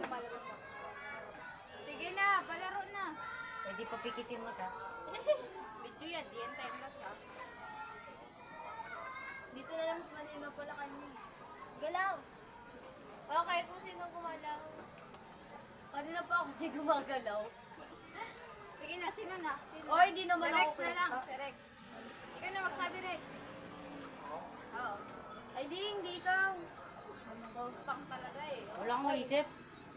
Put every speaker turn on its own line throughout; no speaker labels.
Lumalabas ako. Sige na, palaro na.
Pwede pa pikitin mo siya.
Video yan, di yan time lapse ha. Dito na lang mas malino pala kanya. Galaw!
Okay, kung sino gumalaw.
Kanina pa ako di gumagalaw. Sige na, sino na? Sino?
Oy, hindi naman
Si Rex
ako
na lang, si Rex. Ikaw na magsabi, Rex. Oo. Ay di, hindi ikaw. Pang talaga eh.
Wala akong maisip.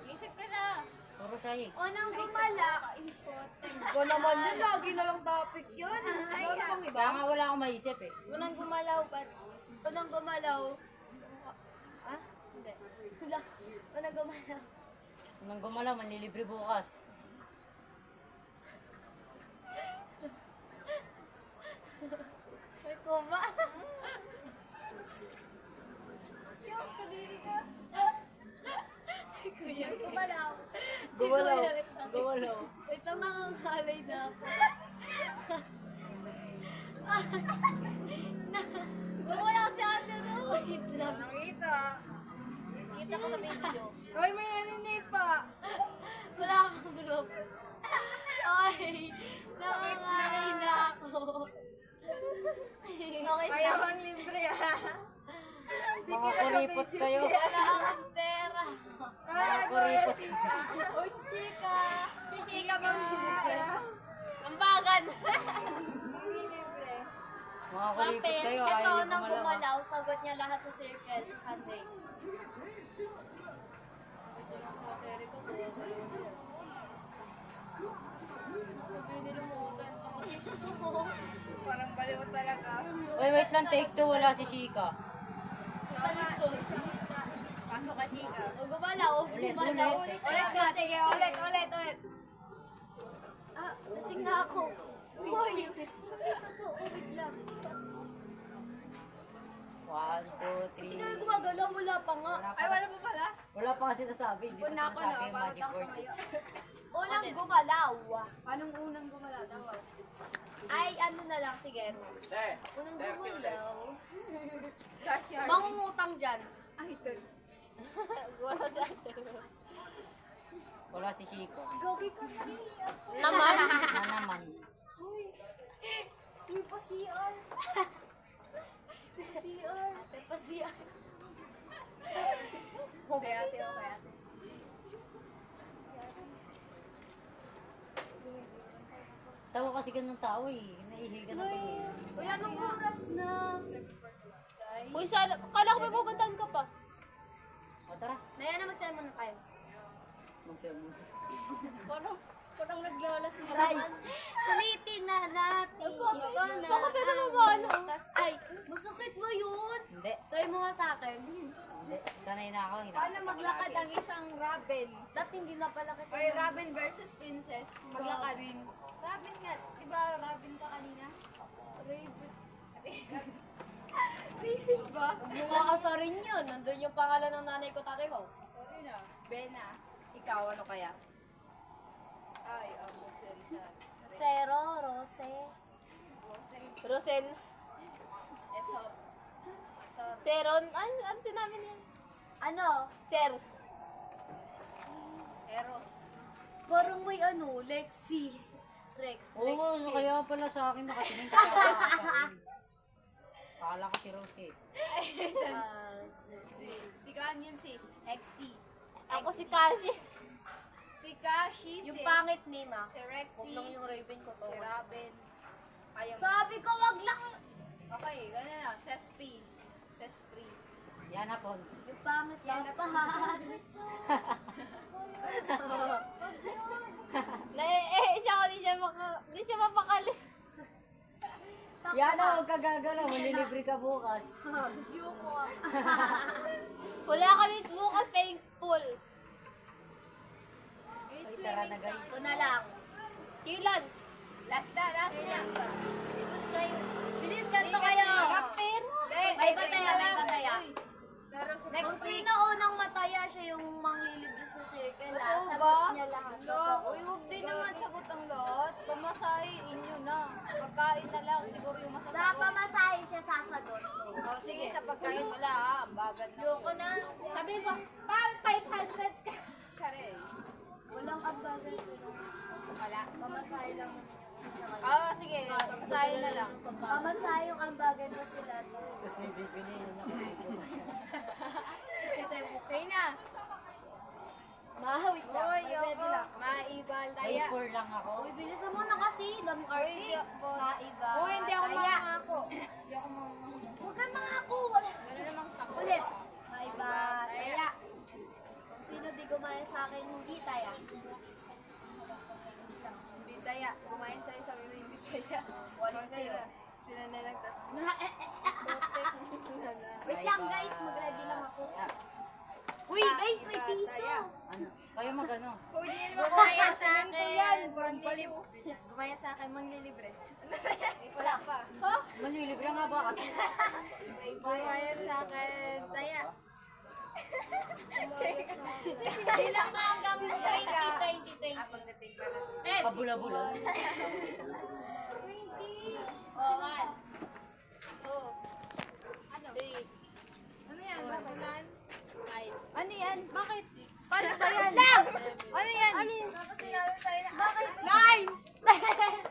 Isip ka na.
Puro siya eh.
Unang gumala.
Important.
Ko naman yun, lagi na lang topic yun. Ano bang iba?
Kaya nga wala akong maisip eh.
Unang gumalaw, unang gumalaw. Ah? Hindi. Wala. Unang gumalaw.
Nang gumalaw, manlilibre bukas.
May kuma.
Kuya, gumalaw.
Gumalaw. Gumalaw.
Wait lang, nangangalay na ako.
Gumala kasi ate no.
Wait lang.
Nakita.
Kita ko sa video.
Hoy, may naninig pa.
Wala akong group. Ay, nangangalay na ako.
Okay,
Kaya bang libre ha?
Mga kuripot kayo.
Wala akong pera.
Mga kuripot.
Uy, sika.
Si Chika bang libre?
Ambagan.
Mga kuripot kayo.
Ito,
Ayaw niyo
nang
gumalaw.
gumalaw, sagot niya lahat sa circle, si Sanjay. Ito lang sa materi ko, kuha sa loob. Sabihin nila mo, ang ito.
Parang baliw talaga.
Uy, wait lang. Take two. Wala si Shika.
Sa likod.
Pasok ka, Chika.
O gumalaw, gumalaw.
ulit.
Ulit na, sige, ulit.
Ah, lasing na ako. Uy, ito, ulit lang.
1, 2,
Hindi
3.
kayo gumagalaw, wala pa nga.
Ay, wala pa pala?
Wala pa kasi nasabi. Hindi pa
Una ko na,
sinasabi yung
parang
magic
ako
word.
tumayo.
Unang gumalaw.
Anong unang gumala? Tawas.
Ay, ano na lang, sige. Unang gumalaw.
Cashier.
Mangungutang dyan.
Ay, ito.
Gumala si ate.
Wala si Shika.
Gogi ka na ako.
Naman.
Na naman.
Uy, uy, pasiyan. Pasiyan. Ate, pasiyan.
Okay, ate.
Tawa kasi ganun tao eh. Naihiga na to eh.
Uy, anong oras na?
Uy, sana. Kala ko may pupuntahan ka pa.
O tara.
Naya na, magsayo muna kayo.
Magsayo mo.
Parang naglola si
Ay, sulitin na natin. Ito na.
Baka pwede mo ba, ano?
Ay, masakit ba yun?
Hindi.
Try mo nga sa akin.
Hindi. Sanay na ako.
Paano maglakad ang isang Robin?
Dati hindi na pala kita.
Ay, Robin versus Princess. Maglakad. Robin nga. Diba Robin ka kanina?
Raven.
Raven ba?
Mga asarin yun. Nandun yung pangalan ng nanay ko, tatay ko.
Sorry na. Bena.
Ikaw, ano kaya?
Ay, Rizal.
Zero, Rose.
Rosel.
Esop.
Seron. Ano sinabi niya?
Ano?
Ser.
Eros.
Parang may ano, Lexi. Rex,
Oo,
Lexi.
kaya pala sa akin nakatingin ka sa akin. Akala ko si Rosie.
Ah,
Si Kanyan si Exy.
Ako si Kashi.
Si Kashi.
yung
si
pangit name ah.
Si
Huwag
Rexy.
lang yung Raven ko to.
Si Robin. Ayaw.
Sabi ko, wag lang.
Okay, gano'n na. Sespri. Sespri.
Yana Pons.
Yung pangit lang
Yan na
pa.
Siya ko, di siya mapakali.
Yana, huwag ka gagalaw. Manlilibre ka bukas.
Wala kami bukas thankful.
Ay, tara na guys.
Ito na lang.
Kailan?
Last na.
Bilis, ganito kayo.
Kapir.
May bataya, may bataya.
Next
Kung
week.
sino unang mataya, siya yung manglilibre sa circle. Ah,
Totoo
sagot
ba?
niya lahat.
Uy, huwag din naman sagot ang lahat. Pamasahe, inyo na. Pagkain na lang, siguro yung
Sa
masasagot.
pamasahe siya sasagot.
Oh, sige, sa pagkain wala ha. Ambagan na.
Yoko na.
Sabi ko, 500 ka.
Kare. Pamasahe na lang.
Pamasahe yung ambagan mo sila.
Tapos may bibili yun ako.
Say na.
Mahawit lang.
Uy,
May pwede lang.
Maibal
May
daya.
4 lang ako.
Uy, bilisan mo na kasi. Dami arte. Maiba.
Uy, hindi ako
Daya.
mangako.
Huwag kang mangako. Wala.
Wala namang sakot.
Ulit. Maiba. Daya. Kung sino di gumaya sa akin, hindi taya.
Hindi daya. Kumain sa'yo, sabi mo hindi daya.
Walis sa'yo.
Sila na lang tatlo.
Wait lang guys, mag-ready lang ako. Uy, guys, may piso.
Ano? Kayo magano?
Kung hindi naman kumaya sa akin, yan. Kumaya sa akin, manglilibre. Wala pa.
Ha?
Manlilibre nga ba kasi?
Kumaya sa akin, daya.
Bilang na hanggang 20.
Pagdating ka na.
Pabula-bula.
20.
Oh, man.
Oh. Ano? Ano yan? Bakulan?
Five.
Ano yan? Bakit?
Paano ba yan?
Ano yan?
Ano yun?
Bakit sinalo tayo na?
Bakit?
9!